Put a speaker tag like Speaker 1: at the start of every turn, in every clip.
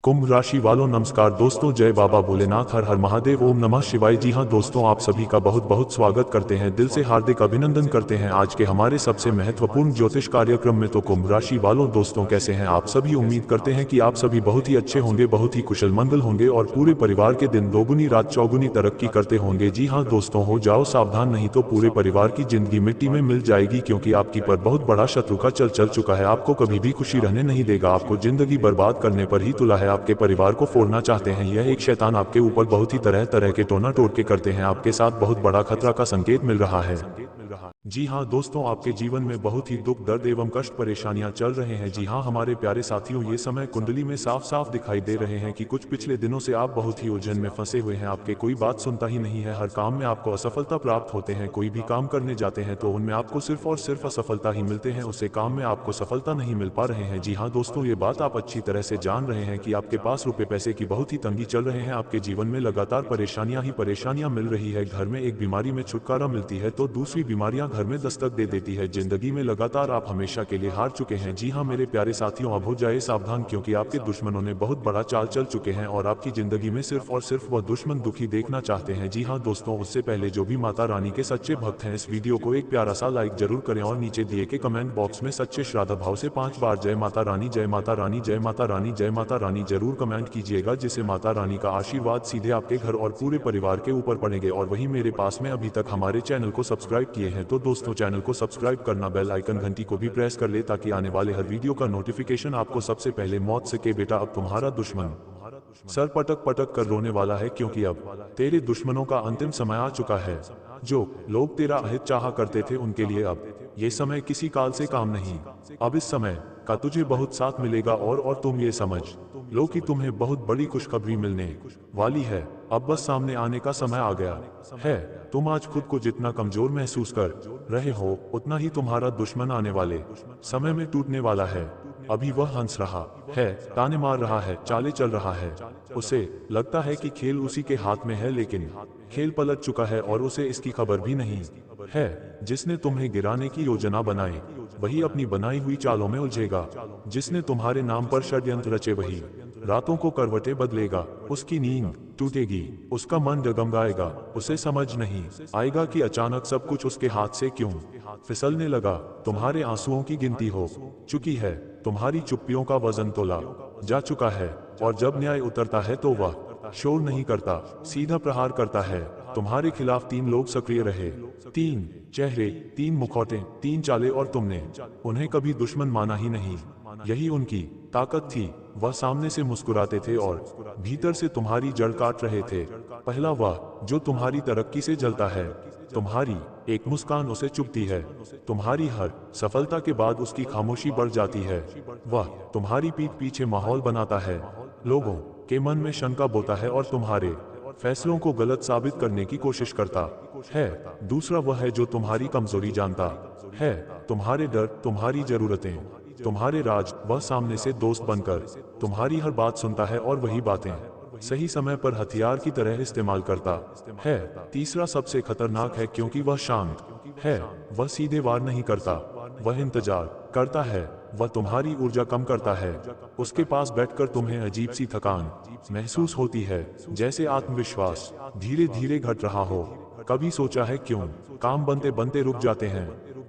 Speaker 1: कुंभ राशि वालों नमस्कार दोस्तों, जय बाबा भोलेनाथ, हर हर महादेव, ओम नमः शिवाय। जी हाँ दोस्तों, आप सभी का बहुत बहुत स्वागत करते हैं, दिल से हार्दिक अभिनंदन करते हैं आज के हमारे सबसे महत्वपूर्ण ज्योतिष कार्यक्रम में। तो कुंभ राशि वालों दोस्तों, कैसे हैं आप सभी? उम्मीद करते हैं कि आप सभी बहुत ही अच्छे होंगे, बहुत ही कुशल मंगल होंगे और पूरे परिवार के दिन दोगुनी रात चौगुनी तरक्की करते होंगे। जी हाँ दोस्तों, हो जाओ सावधान, नहीं तो पूरे परिवार की जिंदगी मिट्टी में मिल जाएगी, क्योंकि आपकी पर बहुत बड़ा शत्रु का चल चुका है। आपको कभी भी खुशी रहने नहीं देगा, आपको जिंदगी बर्बाद करने पर ही तुला है, आपके परिवार को फोड़ना चाहते हैं। यह एक शैतान आपके ऊपर बहुत ही तरह तरह के टोना टोटके करते हैं, आपके साथ बहुत बड़ा खतरा का संकेत मिल रहा है। जी हाँ दोस्तों, आपके जीवन में बहुत ही दुख दर्द एवं कष्ट परेशानियां चल रहे हैं। जी हाँ हमारे प्यारे साथियों, ये समय कुंडली में साफ साफ दिखाई दे रहे हैं कि कुछ पिछले दिनों से आप बहुत ही उलझन में फंसे हुए हैं। आपके कोई बात सुनता ही नहीं है, हर काम में आपको असफलता प्राप्त होते हैं। कोई भी काम करने जाते हैं तो उनमें आपको सिर्फ और सिर्फ असफलता ही मिलते हैं, उससे काम में आपको सफलता नहीं मिल पा रहे हैं। जी हाँ दोस्तों, ये बात आप अच्छी तरह से जान रहे हैं कि आपके पास रुपए पैसे की बहुत ही तंगी चल रहे हैं। आपके जीवन में लगातार परेशानियां ही परेशानियां मिल रही है। घर में एक बीमारी में छुटकारा मिलती है तो दूसरी बीमारियां घर में दस्तक दे देती है। जिंदगी में लगातार आप हमेशा के लिए हार चुके हैं। जी हाँ मेरे प्यारे साथियों, अब हो जाए सावधान, क्योंकि आपके दुश्मनों ने बहुत बड़ा चाल चल चुके हैं और आपकी जिंदगी में सिर्फ और सिर्फ वह दुश्मन दुखी देखना चाहते हैं। जी हाँ दोस्तों, उससे पहले जो भी माता रानी के सच्चे भक्त हैं, इस वीडियो को एक प्यारा सा लाइक जरूर करें और नीचे दिए के कमेंट बॉक्स में सच्चे श्रद्धा भाव से 5 बार जय माता रानी, जय माता रानी, जय माता रानी, जय माता रानी जरूर कमेंट कीजिएगा, जिससे माता रानी का आशीर्वाद सीधे आपके घर और पूरे परिवार के ऊपर पड़ेंगे। और वही मेरे पास में अभी तक हमारे चैनल को सब्सक्राइब किए हैं तो दोस्तों चैनल को सब्सक्राइब करना, बेल आइकन घंटी को भी प्रेस कर ले, ताकि आने वाले हर वीडियो का नोटिफिकेशन आपको सबसे पहले मौत से। के बेटा, अब तुम्हारा दुश्मन सर पटक पटक कर रोने वाला है, क्योंकि अब तेरे दुश्मनों का अंतिम समय आ चुका है। जो लोग तेरा अहित चाहा करते थे, उनके लिए अब ये समय किसी काल से काम नहीं। अब इस समय का तुझे बहुत साथ मिलेगा और तुम ये समझ लो कि तुम्हें बहुत बड़ी खुशखबरी मिलने वाली है। अब बस सामने आने का समय आ गया है। तुम आज खुद को जितना कमजोर महसूस कर रहे हो, उतना ही तुम्हारा दुश्मन आने वाले समय में टूटने वाला है। अभी वह हंस रहा है, ताने मार रहा है, चाले चल रहा है। उसे लगता है कि खेल उसी के हाथ में है, लेकिन खेल पलट चुका है और उसे इसकी खबर भी नहीं है। जिसने तुम्हें गिराने की योजना बनाई, वही अपनी बनाई हुई चालों में उलझेगा। जिसने तुम्हारे नाम पर षड्यंत्र रचे, वही रातों को करवटें बदलेगा। उसकी नींद टूटेगी, उसका मन डगमगाएगा। उसे समझ नहीं आएगा कि अचानक सब कुछ उसके हाथ से क्यों फिसलने लगा। तुम्हारे आंसुओं की गिनती हो चुकी है, तुम्हारी चुप्पियों का वजन तोला जा चुका है, और जब न्याय उतरता है तो वह शोर नहीं करता, सीधा प्रहार करता है। तुम्हारे खिलाफ 3 लोग सक्रिय रहे, 3 चेहरे, 3 मुखौटे, 3 चाले, और तुमने उन्हें कभी दुश्मन माना ही नहीं। यही उनकी ताकत थी। वह सामने से मुस्कुराते थे और भीतर से तुम्हारी जड़ काट रहे थे। पहला वह जो तुम्हारी तरक्की से जलता है, तुम्हारी एक मुस्कान उसे चुभती है। तुम्हारी हर सफलता के बाद उसकी खामोशी बढ़ जाती है। वह तुम्हारी पीठ पीछे माहौल बनाता है, लोगों के मन में शंका बोता है और तुम्हारे फैसलों को गलत साबित करने की कोशिश करता है। दूसरा वह है जो तुम्हारी कमजोरी जानता है, तुम्हारे डर, तुम्हारी जरूरतें, तुम्हारे राज। वह सामने से दोस्त बनकर तुम्हारी हर बात सुनता है और वही बातें सही समय पर हथियार की तरह इस्तेमाल करता है। तीसरा सबसे खतरनाक है, क्योंकि वह शांत है। वह सीधे वार नहीं करता, वह इंतजार करता है। वह तुम्हारी ऊर्जा कम करता है। उसके पास बैठकर तुम्हें अजीब सी थकान महसूस होती है, जैसे आत्मविश्वास धीरे धीरे घट रहा हो। कभी सोचा है क्यों काम बनते बनते रुक जाते हैं?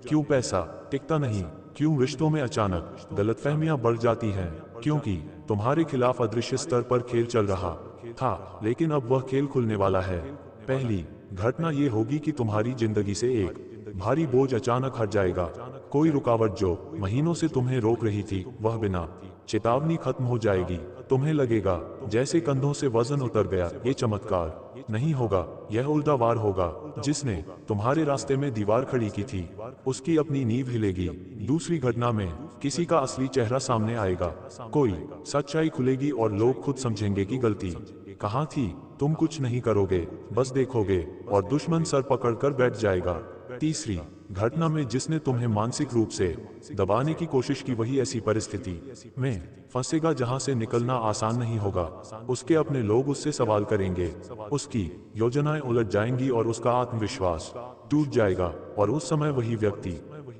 Speaker 1: क्यों पैसा टिकता नहीं? क्यों रिश्तों में अचानक गलतफहमियां बढ़ जाती हैं? क्योंकि तुम्हारे खिलाफ अदृश्य स्तर पर खेल चल रहा था, लेकिन अब वह खेल खुलने वाला है। पहली घटना ये होगी कि तुम्हारी जिंदगी से एक भारी बोझ अचानक हट जाएगा। कोई रुकावट जो महीनों से तुम्हें रोक रही थी, वह बिना चेतावनी खत्म हो जाएगी। तुम्हें लगेगा जैसे कंधों से वजन उतर गया। ये चमत्कार नहीं होगा, यह उल्टा वार होगा। जिसने तुम्हारे रास्ते में दीवार खड़ी की थी, उसकी अपनी नींव हिलेगी। दूसरी घटना में किसी का असली चेहरा सामने आएगा, कोई सच्चाई खुलेगी और लोग खुद समझेंगे कि गलती कहाँ थी। तुम कुछ नहीं करोगे, बस देखोगे, और दुश्मन सर पकड़कर बैठ जाएगा। तीसरी घटना में जिसने तुम्हें मानसिक रूप से दबाने की कोशिश की, वही ऐसी परिस्थिति में फंसेगा जहां से निकलना आसान नहीं होगा। उसके अपने लोग उससे सवाल करेंगे, उसकी योजनाएं उलट जाएंगी और उसका आत्मविश्वास टूट जाएगा। और उस समय वही व्यक्ति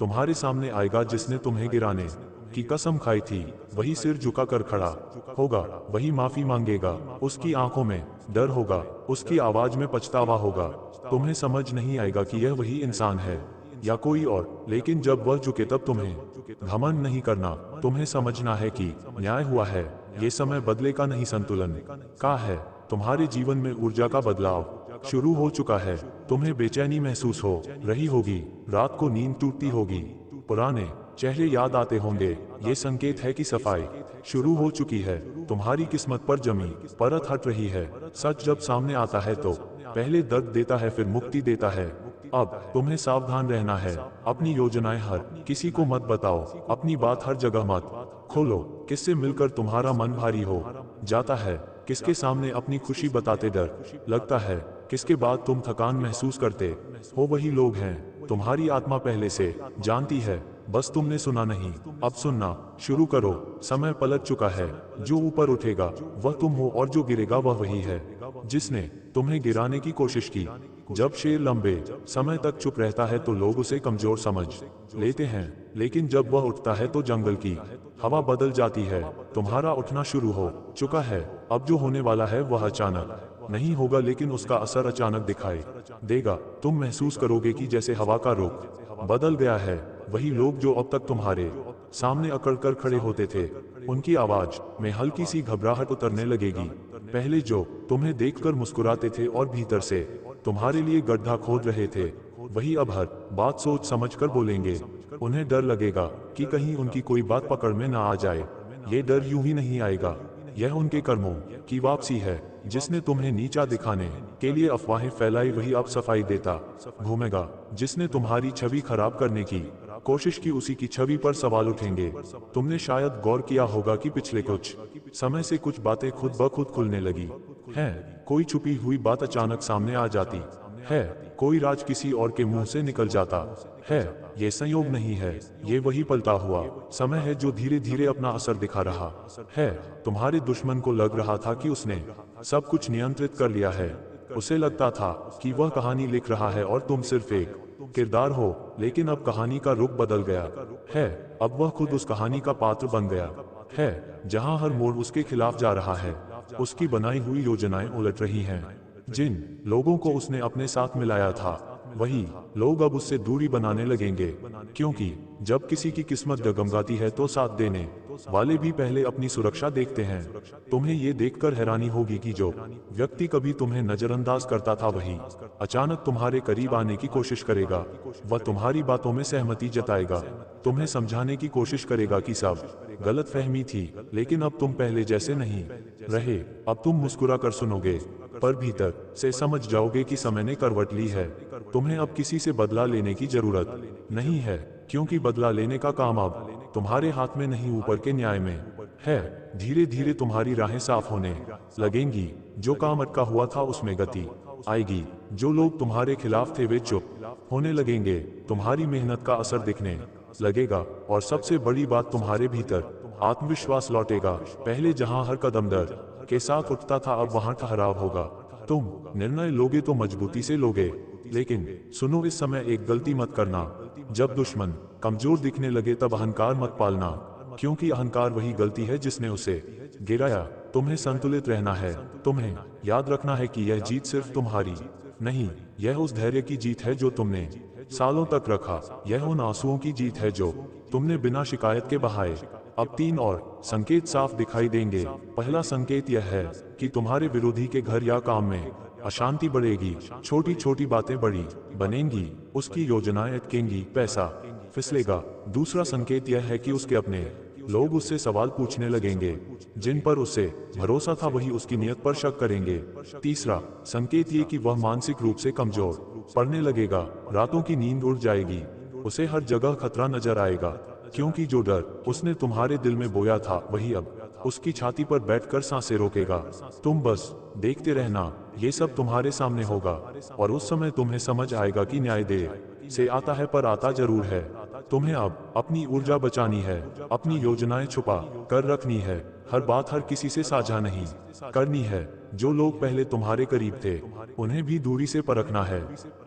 Speaker 1: तुम्हारे सामने आएगा जिसने तुम्हें गिराने की कसम खाई थी, वही सिर झुकाकर खड़ा होगा, वही माफी मांगेगा। उसकी आंखों में डर होगा, उसकी आवाज में पछतावा होगा। तुम्हें समझ नहीं आएगा कि यह वही इंसान है या कोई और, लेकिन जब वह झुके तब तुम्हें घमंड नहीं करना। तुम्हें समझना है कि न्याय हुआ है। ये समय बदले का नहीं, संतुलन का है। तुम्हारे जीवन में ऊर्जा का बदलाव शुरू हो चुका है। तुम्हें बेचैनी महसूस हो रही होगी, रात को नींद टूटती होगी, पुराने चेहरे याद आते होंगे। ये संकेत है कि सफाई शुरू हो चुकी है। तुम्हारी किस्मत पर जमी परत हट रही है। सच जब सामने आता है तो पहले दर्द देता है, फिर मुक्ति देता है। अब तुम्हें सावधान रहना है। अपनी योजनाएं हर किसी को मत बताओ, अपनी बात हर जगह मत खोलो। किससे मिलकर तुम्हारा मन भारी हो जाता है, किसके सामने अपनी खुशी बताते डर लगता है, किसके बाद तुम थकान महसूस करते हो, वही लोग हैं तुम्हारी आत्मा पहले से जानती है, बस तुमने सुना नहीं। अब सुनना शुरू करो। समय पलट चुका है। जो ऊपर उठेगा वह तुम हो, और जो गिरेगा वह वही है जिसने तुम्हें गिराने की कोशिश की। जब शेर लंबे समय तक चुप रहता है तो लोग उसे कमजोर समझ लेते हैं, लेकिन जब वह उठता है तो जंगल की हवा बदल जाती है। तुम्हारा उठना शुरू हो चुका है। अब जो होने वाला है वह अचानक नहीं होगा, लेकिन उसका असर अचानक दिखाई देगा। तुम महसूस करोगे कि जैसे हवा का रुख बदल गया है। वही लोग जो अब तक तुम्हारे सामने अकड़ कर खड़े होते थे, उनकी आवाज में हल्की सी घबराहट उतरने लगेगी। पहले जो तुम्हें देखकर मुस्कुराते थे और भीतर से तुम्हारे लिए गड्ढा खोद रहे थे, वही अब हर बात सोच समझ कर बोलेंगे। उन्हें डर लगेगा कि कहीं उनकी कोई बात पकड़ में ना आ जाए। ये डर यूं ही नहीं आएगा, यह उनके कर्मों की वापसी है। जिसने तुम्हें नीचा दिखाने के लिए अफवाहें फैलाई, वही अब सफाई देता घूमेगा। जिसने तुम्हारी छवि खराब करने की कोशिश की, उसी की छवि पर सवाल उठेंगे। तुमने शायद गौर किया होगा कि पिछले कुछ समय से कुछ बातें खुद ब खुद खुलने लगी हैं। कोई छुपी हुई बात अचानक सामने आ जाती है, कोई राज किसी और के मुंह से निकल जाता है। ये संयोग नहीं है, ये वही पलटा हुआ समय है जो धीरे धीरे अपना असर दिखा रहा है। तुम्हारे दुश्मन को लग रहा था कि उसने सब कुछ नियंत्रित कर लिया है। उसे लगता था कि वह कहानी लिख रहा है और तुम सिर्फ एक किरदार हो, लेकिन अब कहानी का रुख बदल गया है। अब वह खुद उस कहानी का पात्र बन गया है, जहां हर मोड़ उसके खिलाफ जा रहा है। उसकी बनाई हुई योजनाएं उलट रही हैं। जिन लोगों को उसने अपने साथ मिलाया था, वही लोग अब उससे दूरी बनाने लगेंगे। क्योंकि जब किसी की किस्मत डगमगाती है तो साथ देने वाले भी पहले अपनी सुरक्षा देखते हैं। तुम्हें ये देखकर हैरानी होगी कि जो व्यक्ति कभी तुम्हें नजरअंदाज करता था, वही अचानक तुम्हारे करीब आने की कोशिश करेगा। वह तुम्हारी बातों में सहमति जताएगा, तुम्हें समझाने की कोशिश करेगा कि सब गलतफहमी थी, लेकिन अब तुम पहले जैसे नहीं रहे। अब तुम मुस्कुरा कर सुनोगे, पर भीतर से समझ जाओगे कि समय ने करवट ली है। तुम्हें अब किसी से बदला लेने की जरूरत नहीं है, क्योंकि बदला लेने का काम अब तुम्हारे हाथ में नहीं, ऊपर के न्याय में है। धीरे धीरे तुम्हारी राहें साफ होने लगेंगी। जो काम अटका हुआ था उसमें गति आएगी। जो लोग तुम्हारे खिलाफ थे वे चुप होने लगेंगे। तुम्हारी मेहनत का असर दिखने लगेगा, और सबसे बड़ी बात, तुम्हारे भीतर आत्मविश्वास लौटेगा। पहले जहां हर कदम डर के साथ उठता था, अब वहां ठहराव होगा। तुम निर्णय लोगे तो मजबूती से लोगे, लेकिन सुनो, इस समय एक गलती मत करना। जब दुश्मन कमजोर दिखने लगे तब अहंकार मत पालना, क्योंकि अहंकार वही गलती है जिसने उसे गिराया। तुम्हें संतुलित रहना है। तुम्हें याद रखना है कि यह जीत सिर्फ तुम्हारी नहीं, यह उस धैर्य की जीत है जो तुमने सालों तक रखा। यह उन आंसुओं की जीत है जो तुमने बिना शिकायत के बहाए। अब 3 और संकेत साफ दिखाई देंगे। पहला संकेत यह है कि तुम्हारे विरोधी के घर या काम में अशांति बढ़ेगी। छोटी छोटी बातें बड़ी बनेंगी, उसकी योजनाएं अटकेंगी, पैसा फिसलेगा। दूसरा संकेत यह है कि उसके अपने लोग उससे सवाल पूछने लगेंगे। जिन पर उसे भरोसा था वही उसकी नियत पर शक करेंगे। तीसरा संकेत ये कि वह मानसिक रूप से कमजोर पड़ने लगेगा। रातों की नींद उड़ जाएगी। उसे हर जगह खतरा नजर आएगा, क्योंकि जो डर उसने तुम्हारे दिल में बोया था, वही अब उसकी छाती पर बैठकर सांसें रोकेगा। तुम बस देखते रहना, ये सब तुम्हारे सामने होगा, और उस समय तुम्हें समझ आएगा कि न्याय देर से आता है, पर आता जरूर है। तुम्हें अब अपनी ऊर्जा बचानी है, अपनी योजनाएं छुपा कर रखनी है। हर बात हर किसी से साझा नहीं करनी है। जो लोग पहले तुम्हारे करीब थे, उन्हें भी दूरी से परखना है,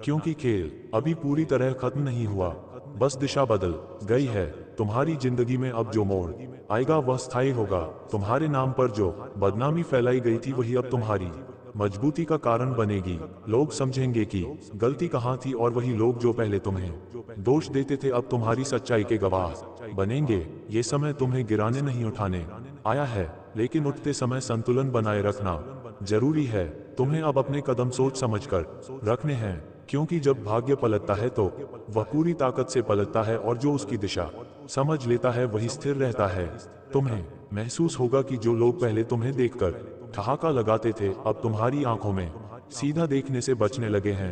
Speaker 1: क्योंकि खेल अभी पूरी तरह खत्म नहीं हुआ, बस दिशा बदल गई है। तुम्हारी जिंदगी में अब जो मोड़ आएगा वह स्थायी होगा। तुम्हारे नाम पर जो बदनामी फैलाई गई थी वही अब तुम्हारी मजबूती का कारण बनेगी। लोग समझेंगे कि गलती कहाँ थी और वही लोग जो पहले तुम्हें दोष देते थे अब तुम्हारी सच्चाई के गवाह बनेंगे। ये समय तुम्हें गिराने नहीं उठाने आया है, लेकिन उठते समय संतुलन बनाए रखना जरूरी है। तुम्हें अब अपने कदम सोच समझकर रखने हैं, क्योंकि जब भाग्य पलटता है तो वह पूरी ताकत से पलटता है और जो उसकी दिशा समझ लेता है वही स्थिर रहता है। तुम्हें महसूस होगा कि जो लोग पहले तुम्हें देखकर ठहाका लगाते थे अब तुम्हारी आंखों में सीधा देखने से बचने लगे हैं।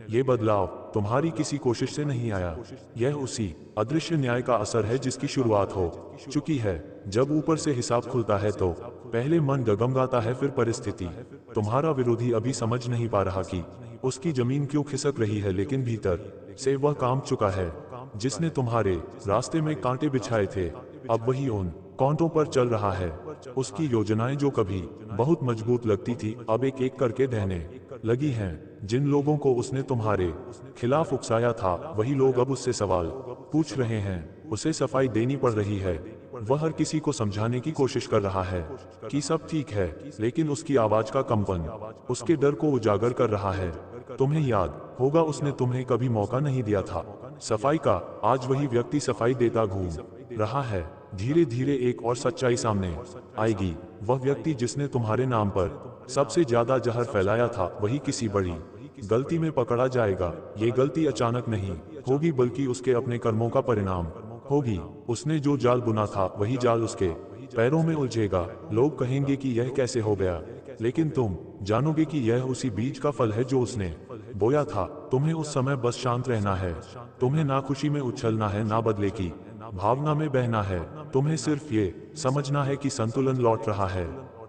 Speaker 1: ये बदलाव तुम्हारी किसी कोशिश से नहीं आया, यह उसी अदृश्य न्याय का असर है जिसकी शुरुआत हो चुकी है। जब ऊपर से हिसाब खुलता है तो पहले मन डगमगाता है, फिर परिस्थिति। तुम्हारा विरोधी अभी समझ नहीं पा रहा कि उसकी जमीन क्यों खिसक रही है, लेकिन भीतर से वह काम चुका है। जिसने तुम्हारे रास्ते में कांटे बिछाए थे अब वही उन कांटों पर चल रहा है। उसकी योजनाएं जो कभी बहुत मजबूत लगती थी अब एक एक करके ढहने लगी हैं। जिन लोगों को उसने तुम्हारे खिलाफ उकसाया था वही लोग अब उससे सवाल पूछ रहे हैं। उसे सफाई देनी पड़ रही है। वह हर किसी को समझाने की कोशिश कर रहा है कि सब ठीक है, लेकिन उसकी आवाज का कंपन उसके डर को उजागर कर रहा है। तुम्हें याद होगा उसने तुम्हें कभी मौका नहीं दिया था सफाई का। आज वही व्यक्ति सफाई देता घूम रहा है। धीरे धीरे एक और सच्चाई सामने आएगी। वह व्यक्ति जिसने तुम्हारे नाम पर सबसे ज्यादा जहर फैलाया था वही किसी बड़ी गलती में पकड़ा जाएगा। ये गलती अचानक नहीं होगी, बल्कि उसके अपने कर्मों का परिणाम होगी। उसने जो जाल बुना था वही जाल उसके पैरों में उलझेगा। लोग कहेंगे कि यह कैसे हो गया, लेकिन तुम जानोगे कि यह उसी बीज का फल है जो उसने बोया था। तुम्हें उस समय बस शांत रहना है। तुम्हें ना खुशी में उछलना है, ना बदले की भावना में बहना है। तुम्हें सिर्फ ये समझना है कि संतुलन लौट रहा है।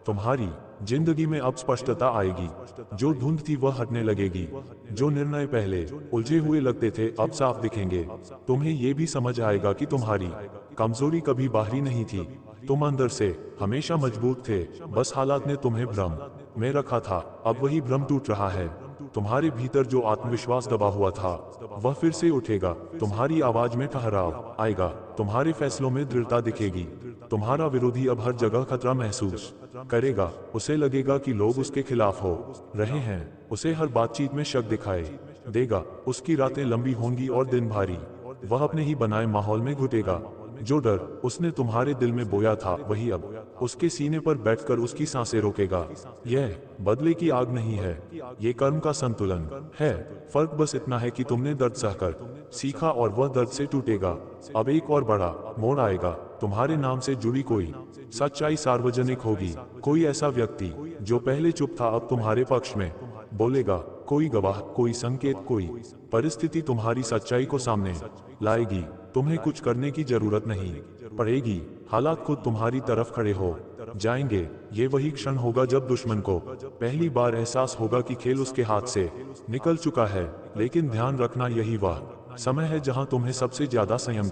Speaker 1: तुम्हारी जिंदगी में अब स्पष्टता आएगी। जो धुंध थी वह हटने लगेगी। जो निर्णय पहले उलझे हुए लगते थे अब साफ दिखेंगे। तुम्हें ये भी समझ आएगा कि तुम्हारी कमजोरी कभी बाहरी नहीं थी। तुम अंदर से हमेशा मजबूत थे, बस हालात ने तुम्हें भ्रम में रखा था। अब वही भ्रम टूट रहा है। तुम्हारे भीतर जो आत्मविश्वास दबा हुआ था वह फिर से उठेगा। तुम्हारी आवाज में ठहराव आएगा। तुम्हारे फैसलों में दृढ़ता दिखेगी। तुम्हारा विरोधी अब हर जगह खतरा महसूस करेगा। उसे लगेगा कि लोग उसके खिलाफ हो रहे हैं। उसे हर बातचीत में शक दिखाई देगा। उसकी रातें लंबी होंगी और दिन भारी। वह अपने ही बनाए माहौल में घुटेगा। जो डर उसने तुम्हारे दिल में बोया था वही अब उसके सीने पर बैठकर उसकी सांसें रोकेगा। यह बदले की आग नहीं है, ये कर्म का संतुलन है। फर्क बस इतना है कि तुमने दर्द सहकर सीखा और वह दर्द से टूटेगा। अब एक और बड़ा मोड़ आएगा। तुम्हारे नाम से जुड़ी कोई सच्चाई सार्वजनिक होगी। कोई ऐसा व्यक्ति जो पहले चुप था अब तुम्हारे पक्ष में बोलेगा। कोई गवाह, कोई संकेत, कोई परिस्थिति तुम्हारी सच्चाई को सामने लाएगी। तुम्हें कुछ करने की जरूरत नहीं पड़ेगी। हालात खुद तुम्हारी तरफ खड़े हो जाएंगे। ये वही क्षण होगा जब दुश्मन को पहली बार एहसास होगा कि खेल उसके हाथ से निकल चुका है। लेकिन ध्यान रखना, यही वह समय है जहां तुम्हें सबसे ज्यादा संयम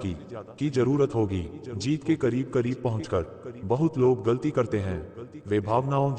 Speaker 1: की जरूरत होगी। जीत के करीब करीब पहुंचकर बहुत लोग गलती करते हैं। वे भावनाओं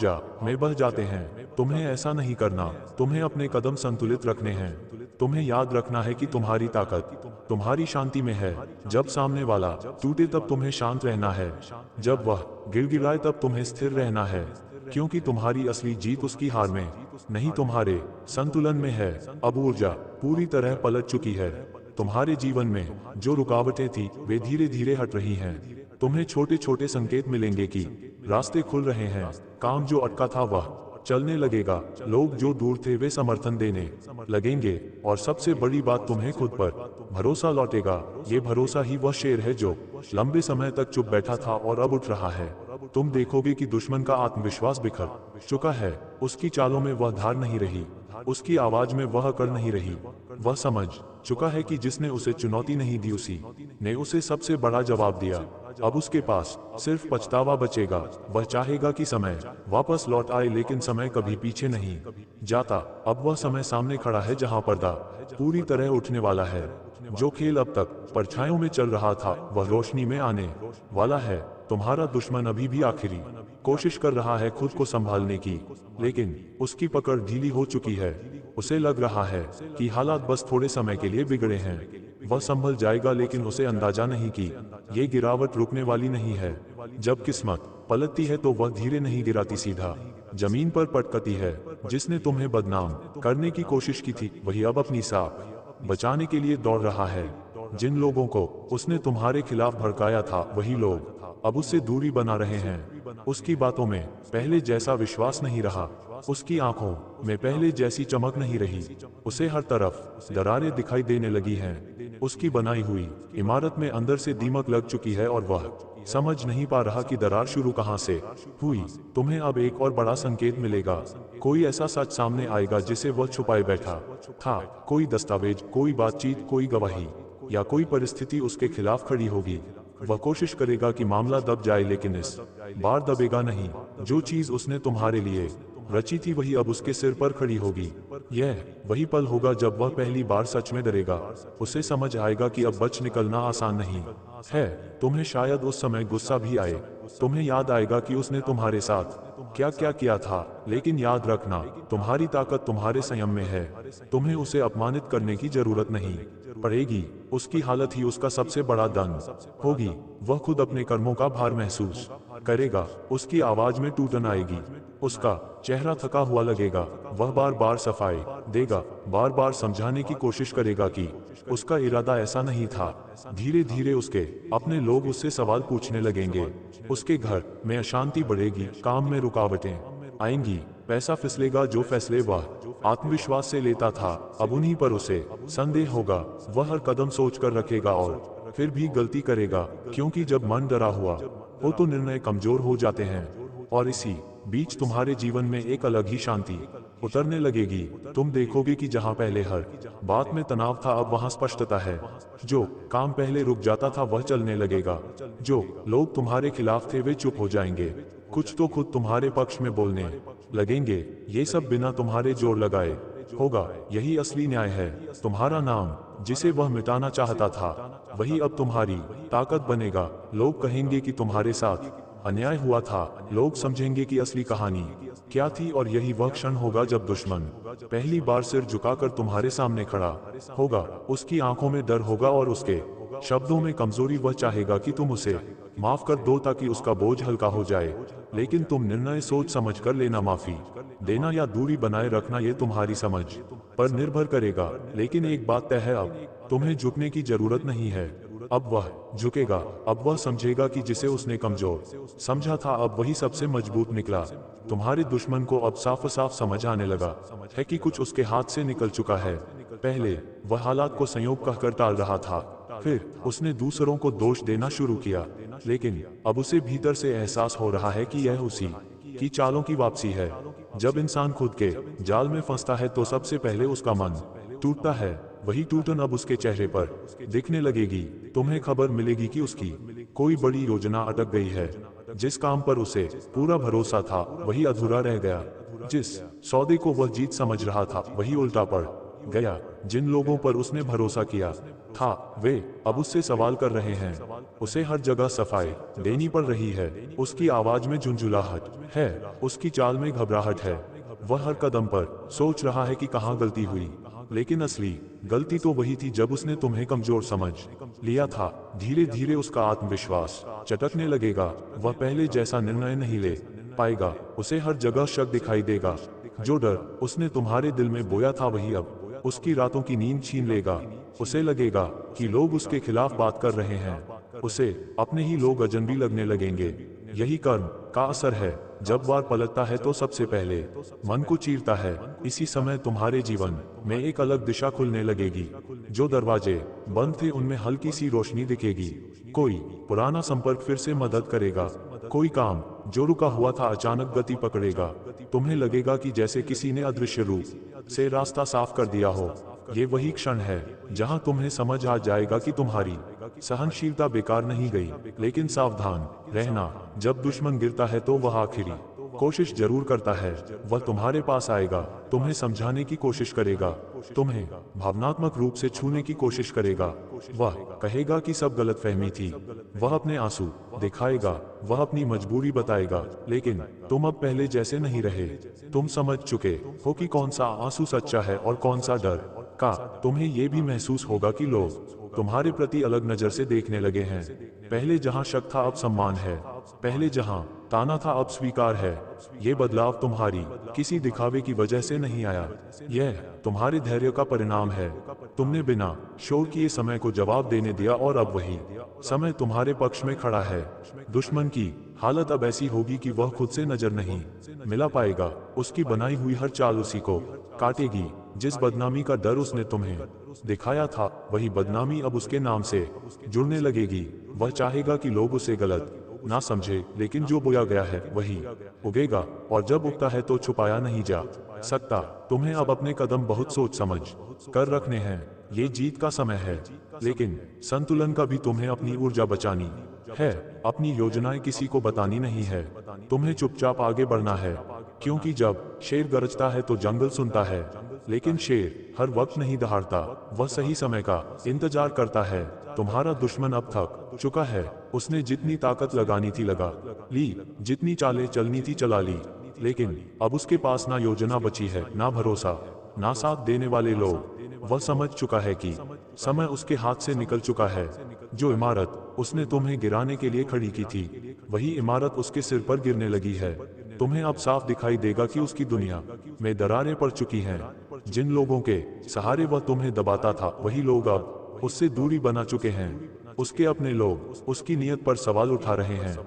Speaker 1: में बह जाते हैं। तुम्हें ऐसा नहीं करना। तुम्हें अपने कदम संतुलित रखने हैं। तुम्हें याद रखना है कि तुम्हारी ताकत तुम्हारी शांति में है। जब सामने वाला टूटे तब तुम्हें शांत रहना है। जब वह गिड़गिड़ाए तब तुम्हें स्थिर रहना है, क्योंकि तुम्हारी असली जीत उसकी हार में नहीं, तुम्हारे संतुलन में है। अब ऊर्जा पूरी तरह पलट चुकी है। तुम्हारे जीवन में जो रुकावटें थी वे धीरे धीरे हट रही हैं। तुम्हें छोटे छोटे संकेत मिलेंगे कि रास्ते खुल रहे हैं। काम जो अटका था वह चलने लगेगा। लोग जो दूर थे वे समर्थन देने लगेंगे। और सबसे बड़ी बात, तुम्हें खुद पर भरोसा लौटेगा। ये भरोसा ही वह शेर है जो लंबे समय तक चुप बैठा था और अब उठ रहा है। तुम देखोगे कि दुश्मन का आत्मविश्वास बिखर चुका है। उसकी चालों में वह धार नहीं रही, उसकी आवाज में वह अकड़ नहीं रही। वह समझ चुका है कि जिसने उसे चुनौती नहीं दी उसी ने उसे सबसे बड़ा जवाब दिया। अब उसके पास सिर्फ पछतावा बचेगा। वह चाहेगा कि समय वापस लौट आए, लेकिन समय कभी पीछे नहीं जाता। अब वह समय सामने खड़ा है जहां पर्दा पूरी तरह उठने वाला है। जो खेल अब तक परछाइयों में चल रहा था वह रोशनी में आने वाला है। तुम्हारा दुश्मन अभी भी आखिरी कोशिश कर रहा है खुद को संभालने की, लेकिन उसकी पकड़ ढीली हो चुकी है। उसे लग रहा है कि हालात बस थोड़े समय के लिए बिगड़े हैं। वह संभल जाएगा, लेकिन उसे अंदाजा नहीं कि ये गिरावट रुकने वाली नहीं है। जब किस्मत पलटती है तो वह धीरे नहीं गिराती, सीधा जमीन पर पटकती है। जिसने तुम्हें बदनाम करने की कोशिश की थी, वही अब अपनी साख बचाने के लिए दौड़ रहा है। जिन लोगों को उसने तुम्हारे खिलाफ भड़काया था, वही लोग अब उससे दूरी बना रहे हैं। उसकी बातों में पहले जैसा विश्वास नहीं रहा, उसकी आंखों में पहले जैसी चमक नहीं रही। उसे हर तरफ दरारें दिखाई देने लगी हैं। उसकी बनाई हुई इमारत में अंदर से दीमक लग चुकी है और वह समझ नहीं पा रहा कि दरार शुरू कहां से हुई। तुम्हें अब एक और बड़ा संकेत मिलेगा। कोई ऐसा सच सामने आएगा जिसे वह छुपाए बैठा था। कोई दस्तावेज, कोई बातचीत, कोई गवाही या कोई परिस्थिति उसके खिलाफ खड़ी होगी। वह कोशिश करेगा कि मामला दब जाए, लेकिन इस बार दबेगा नहीं। जो चीज उसने तुम्हारे लिए रची थी, वही अब उसके सिर पर खड़ी होगी। यह वही पल होगा जब वह पहली बार सच में डरेगा। उसे समझ आएगा कि अब बच निकलना आसान नहीं है। तुम्हें शायद उस समय गुस्सा भी आए। तुम्हें याद आएगा कि उसने तुम्हारे साथ क्या क्या किया था, लेकिन याद रखना, तुम्हारी ताकत तुम्हारे संयम में है। तुम्हें उसे अपमानित करने की जरूरत नहीं पड़ेगी। उसकी हालत ही उसका सबसे बड़ा दंड होगी। वह खुद अपने कर्मों का भार महसूस करेगा। उसकी आवाज में टूटन आएगी। उसका चेहरा थका हुआ लगेगा। वह बार बार सफाई देगा, बार बार समझाने की कोशिश करेगा कि उसका इरादा ऐसा नहीं था। धीरे धीरे उसके अपने लोग उससे सवाल पूछने लगेंगे। उसके घर में अशांति बढ़ेगी, काम में रुकावटें आएंगी, पैसा फिसलेगा। जो फैसले वह आत्मविश्वास से लेता था, अब उन्हीं पर उसे संदेह होगा। वह हर कदम सोच कर रखेगा और फिर भी गलती करेगा, क्योंकि जब मन डरा हुआ हो तो निर्णय कमजोर हो जाते हैं। और इसी बीच तुम्हारे जीवन में एक अलग ही शांति उतरने लगेगी। तुम देखोगे कि जहां पहले हर बात में तनाव था, अब वहां स्पष्टता है। जो काम पहले रुक जाता था, वह चलने लगेगा। जो लोग तुम्हारे खिलाफ थे, वे चुप हो जाएंगे। कुछ तो खुद तुम्हारे पक्ष में बोलने लगेंगे। ये सब बिना तुम्हारे जोर लगाए होगा। यही असली न्याय है। तुम्हारा नाम, जिसे वह मिटाना चाहता था, वही अब तुम्हारी ताकत बनेगा। लोग कहेंगे कि तुम्हारे साथ अन्याय हुआ था। लोग समझेंगे कि असली कहानी क्या थी, और यही वह क्षण होगा जब दुश्मन पहली बार सिर झुकाकर तुम्हारे सामने खड़ा होगा। उसकी आंखों में डर होगा और उसके शब्दों में कमजोरी। वह चाहेगा कि तुम उसे माफ कर दो ताकि उसका बोझ हल्का हो जाए, लेकिन तुम निर्णय सोच समझ कर लेना। माफी देना या दूरी बनाए रखना, ये तुम्हारी समझ पर निर्भर करेगा। लेकिन एक बात तय है, अब तुम्हें झुकने की जरूरत नहीं है। अब वह झुकेगा। अब वह समझेगा कि जिसे उसने कमजोर समझा था, अब वही सबसे मजबूत निकला। तुम्हारे दुश्मन को अब साफ साफ समझ आने लगा है कि कुछ उसके हाथ से निकल चुका है। पहले वह हालात को संयोग कहकर टाल रहा था, फिर उसने दूसरों को दोष देना शुरू किया, लेकिन अब उसे भीतर से एहसास हो रहा है कि यह उसी की चालों की वापसी है। जब इंसान खुद के जाल में फंसता है तो सबसे पहले उसका मन टूटता है। वही टूटन अब उसके चेहरे पर दिखने लगेगी। तुम्हें खबर मिलेगी कि उसकी कोई बड़ी योजना अटक गई है। जिस काम पर उसे पूरा भरोसा था, वही अधूरा रह गया। जिस सौदे को वह जीत समझ रहा था, वही उल्टा पड़ गया। जिन लोगों पर उसने भरोसा किया था, वे अब उससे सवाल कर रहे हैं। उसे हर जगह सफाई देनी पड़ रही है। उसकी आवाज में झुंझुलाहट है, उसकी चाल में घबराहट है। वह हर कदम पर सोच रहा है कि कहां गलती हुई, लेकिन असली गलती तो वही थी जब उसने तुम्हें कमजोर समझ लिया था। धीरे धीरे उसका आत्मविश्वास चटकने लगेगा। वह पहले जैसा निर्णय नहीं ले पाएगा। उसे हर जगह शक दिखाई देगा। जो डर उसने तुम्हारे दिल में बोया था, वही अब उसकी रातों की नींद छीन लेगा। उसे लगेगा कि लोग उसके खिलाफ बात कर रहे हैं। उसे अपने ही लोग अजनबी लगने लगेंगे। यही कर्म का असर है। जब वार पलटता है तो सबसे पहले मन को चीरता है। इसी समय तुम्हारे जीवन में एक अलग दिशा खुलने लगेगी। जो दरवाजे बंद थे, उनमें हल्की सी रोशनी दिखेगी। कोई पुराना संपर्क फिर से मदद करेगा। कोई काम जो रुका हुआ था अचानक गति पकड़ेगा। तुम्हें लगेगा कि जैसे किसी ने अदृश्य रूप से रास्ता साफ कर दिया हो। ये वही क्षण है जहां तुम्हें समझ आ जाएगा कि तुम्हारी सहनशीलता बेकार नहीं गई। लेकिन सावधान रहना, जब दुश्मन गिरता है तो वह आखिरी कोशिश जरूर करता है। वह तुम्हारे पास आएगा, तुम्हें समझाने की कोशिश करेगा, तुम्हें भावनात्मक रूप से छूने की कोशिश करेगा। वह कहेगा कि सब गलतफहमी थी। वह अपने आंसू दिखाएगा, वह अपनी मजबूरी बताएगा, लेकिन तुम अब पहले जैसे नहीं रहे। तुम समझ चुके हो कि कौन सा आंसू सच्चा है और कौन सा डर का। तुम्हें यह भी महसूस होगा कि लोग तुम्हारे प्रति अलग नजर से देखने लगे हैं। पहले जहां शक था अब सम्मान है, पहले जहां ताना था अब स्वीकार है। ये बदलाव तुम्हारी किसी दिखावे की वजह से नहीं आया, यह तुम्हारे धैर्य का परिणाम है। तुमने बिना शोर किए समय को जवाब देने दिया और अब वही समय तुम्हारे पक्ष में खड़ा है। दुश्मन की हालत अब ऐसी होगी कि वह खुद से नजर नहीं मिला पाएगा। उसकी बनाई हुई हर चाल उसी को काटेगी। जिस बदनामी का डर उसने तुम्हें दिखाया था, वही बदनामी अब उसके नाम से जुड़ने लगेगी। वह चाहेगा कि लोग उसे गलत ना समझे, लेकिन जो बोया गया है वही उगेगा, और जब उगता है तो छुपाया नहीं जा सकता। तुम्हें अब अपने कदम बहुत सोच समझ कर रखने हैं। ये जीत का समय है, लेकिन संतुलन का भी तुम्हें अपनी ऊर्जा बचानी है। अपनी योजनाएं किसी को बतानी नहीं है। तुम्हें चुपचाप आगे बढ़ना है, क्योंकि जब शेर गरजता है तो जंगल सुनता है, लेकिन शेर हर वक्त नहीं दहाड़ता। वह सही समय का इंतजार करता है। तुम्हारा दुश्मन अब थक चुका है। उसने जितनी ताकत लगानी थी लगा ली, जितनी चालें चलनी थी चला ली, लेकिन अब उसके पास ना योजना बची है, ना भरोसा, ना साथ देने वाले लोग। वह समझ चुका है कि समय उसके हाथ से निकल चुका है। जो इमारत उसने तुम्हें गिराने के लिए खड़ी की थी, वही इमारत उसके सिर पर गिरने लगी है। तुम्हें अब साफ दिखाई देगा कि उसकी दुनिया में दरारें पड़ चुकी हैं। जिन लोगों के सहारे वह तुम्हें दबाता था, वही लोग अब उससे दूरी बना चुके हैं। उसके अपने लोग उसकी नीयत पर सवाल उठा रहे हैं।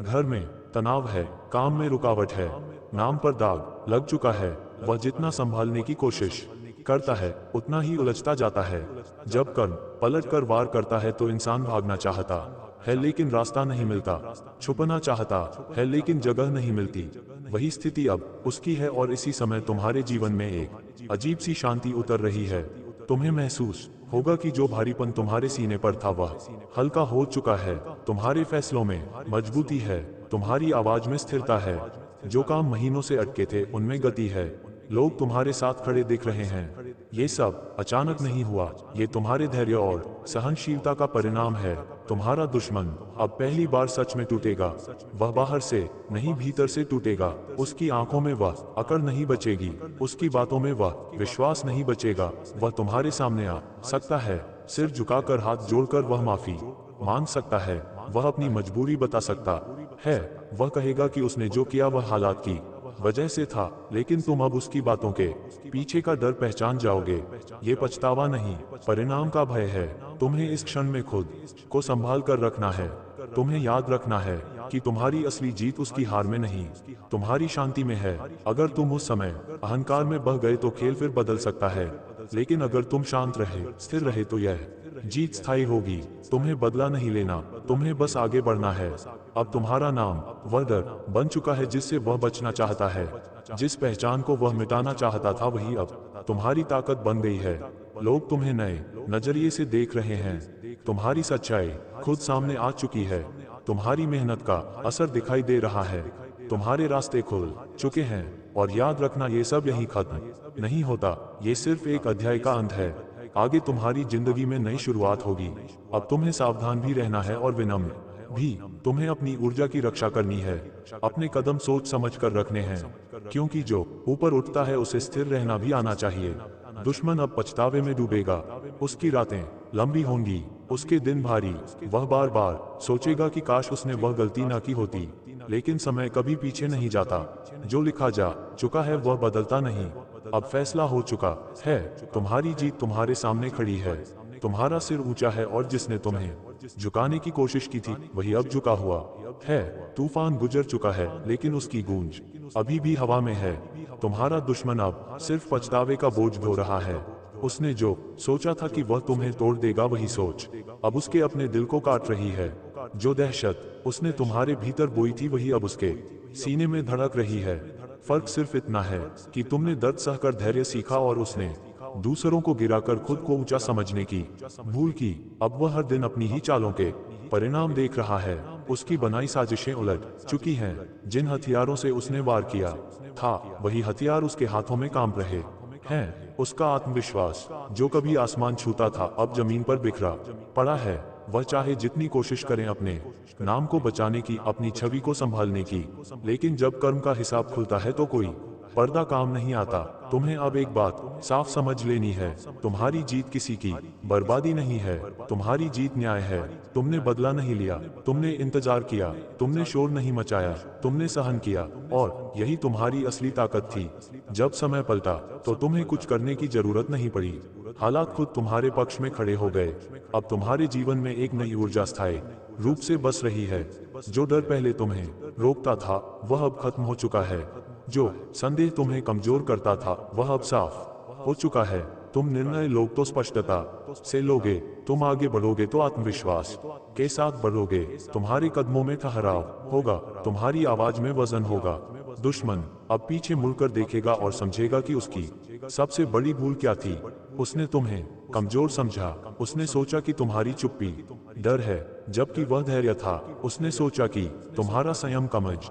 Speaker 1: घर में तनाव है, काम में रुकावट है, नाम पर दाग लग चुका है। वह जितना संभालने की कोशिश करता है, उतना ही उलझता जाता है। जब कर्म पलट कर वार करता है तो इंसान भागना चाहता है, लेकिन रास्ता नहीं मिलता। छुपना चाहता है, लेकिन जगह नहीं मिलती। वही स्थिति अब उसकी है, और इसी समय तुम्हारे जीवन में एक अजीब सी शांति उतर रही है। तुम्हें महसूस होगा कि जो भारीपन तुम्हारे सीने पर था वह हल्का हो चुका है। तुम्हारे फैसलों में मजबूती है, तुम्हारी आवाज में स्थिरता है। जो काम महीनों से अटके थे उनमें गति है। लोग तुम्हारे साथ खड़े दिख रहे हैं। ये सब अचानक नहीं हुआ, ये तुम्हारे धैर्य और सहनशीलता का परिणाम है। तुम्हारा दुश्मन अब पहली बार सच में टूटेगा। वह बाहर से नहीं, भीतर से टूटेगा। उसकी आंखों में वह अकड़ नहीं बचेगी, उसकी बातों में वह विश्वास नहीं बचेगा। वह तुम्हारे सामने आ सकता है, सिर झुकाकर, हाथ जोड़कर वह माफी मांग सकता है। वह अपनी मजबूरी बता सकता है। वह कहेगा कि उसने जो किया वह हालात की वजह से था, लेकिन तुम अब उसकी बातों के पीछे का डर पहचान जाओगे। ये पछतावा नहीं, परिणाम का भय है। तुम्हें इस क्षण में खुद को संभाल कर रखना है। तुम्हें याद रखना है कि तुम्हारी असली जीत उसकी हार में नहीं, तुम्हारी शांति में है। अगर तुम उस समय अहंकार में बह गए तो खेल फिर बदल सकता है, लेकिन अगर तुम शांत रहे, स्थिर रहे, तो यह जीत स्थायी होगी। तुम्हें बदला नहीं लेना, तुम्हें बस आगे बढ़ना है। अब तुम्हारा नाम वह डर बन चुका है जिससे वह बचना चाहता है। जिस पहचान को वह मिटाना चाहता था, वही अब तुम्हारी ताकत बन गई है। लोग तुम्हें नए नजरिए से देख रहे हैं। तुम्हारी सच्चाई खुद सामने आ चुकी है। तुम्हारी मेहनत का असर दिखाई दे रहा है। तुम्हारे रास्ते खुल चुके हैं। और याद रखना, ये सब यहीं खत्म नहीं होता। ये सिर्फ एक अध्याय का अंत है। आगे तुम्हारी जिंदगी में नई शुरुआत होगी। अब तुम्हें सावधान भी रहना है और विनम्र भी। तुम्हें अपनी ऊर्जा की रक्षा करनी है। अपने कदम सोच समझ कर रखने हैं, क्योंकि जो ऊपर उठता है उसे स्थिर रहना भी आना चाहिए। दुश्मन अब पछतावे में डूबेगा। उसकी रातें लंबी होंगी, उसके दिन भारी। वह बार बार सोचेगा कि काश उसने वह गलती ना की होती, लेकिन समय कभी पीछे नहीं जाता। जो लिखा जा चुका है वह बदलता नहीं। अब फैसला हो चुका है। तुम्हारी जीत तुम्हारे सामने खड़ी है। तुम्हारा सिर ऊंचा है, और जिसने तुम्हें झुकाने की कोशिश की थी वही अब झुका हुआ है। तूफान गुजर चुका है, लेकिन उसकी गूंज अभी भी हवा में है। तुम्हारा दुश्मन अब सिर्फ पछतावे का बोझ ढो रहा है। उसने जो सोचा था कि वह तुम्हें तोड़ देगा, वही सोच अब उसके अपने दिल को काट रही है। जो दहशत उसने तुम्हारे भीतर बोई थी, वही अब उसके सीने में धड़क रही है। फर्क सिर्फ इतना है कि तुमने दर्द सहकर धैर्य सीखा, और उसने दूसरों को गिराकर खुद को ऊंचा समझने की भूल की। अब वह हर दिन अपनी ही चालों के परिणाम देख रहा है। उसकी बनाई साजिशें उलट चुकी हैं। जिन हथियारों से उसने वार किया था, वही हथियार उसके हाथों में काम रहे हैं। उसका आत्मविश्वास जो कभी आसमान छूता था, अब जमीन पर बिखरा पड़ा है। वह चाहे जितनी कोशिश करें अपने नाम को बचाने की, अपनी छवि को संभालने की, लेकिन जब कर्म का हिसाब खुलता है तो कोई पर्दा काम नहीं आता। तुम्हें अब एक बात साफ समझ लेनी है, तुम्हारी जीत किसी की बर्बादी नहीं है, तुम्हारी जीत न्याय है। तुमने बदला नहीं लिया, तुमने इंतजार किया, तुमने शोर नहीं मचाया, तुमने सहन किया, और यही तुम्हारी असली ताकत थी। जब समय पलटा तो तुम्हें कुछ करने की जरूरत नहीं पड़ी, हालात खुद तुम्हारे पक्ष में खड़े हो गए। अब तुम्हारे जीवन में एक नई ऊर्जा स्थायी रूप से बस रही है। जो डर पहले तुम्हें रोकता था वह अब खत्म हो चुका है, जो संदेह तुम्हें कमजोर करता था वह अब साफ हो चुका है। तुम निर्णय लोग तो स्पष्टता से लोगे, तुम आगे बढ़ोगे तो आत्मविश्वास के साथ बढ़ोगे, तुम्हारे कदमों में ठहराव होगा, तुम्हारी आवाज में वजन होगा। दुश्मन अब पीछे मुड़कर देखेगा और समझेगा कि उसकी सबसे बड़ी भूल क्या थी। उसने तुम्हें कमजोर समझा, उसने सोचा कि तुम्हारी चुप्पी डर है, जबकि वह धैर्य था। उसने सोचा कि तुम्हारा संयम कमज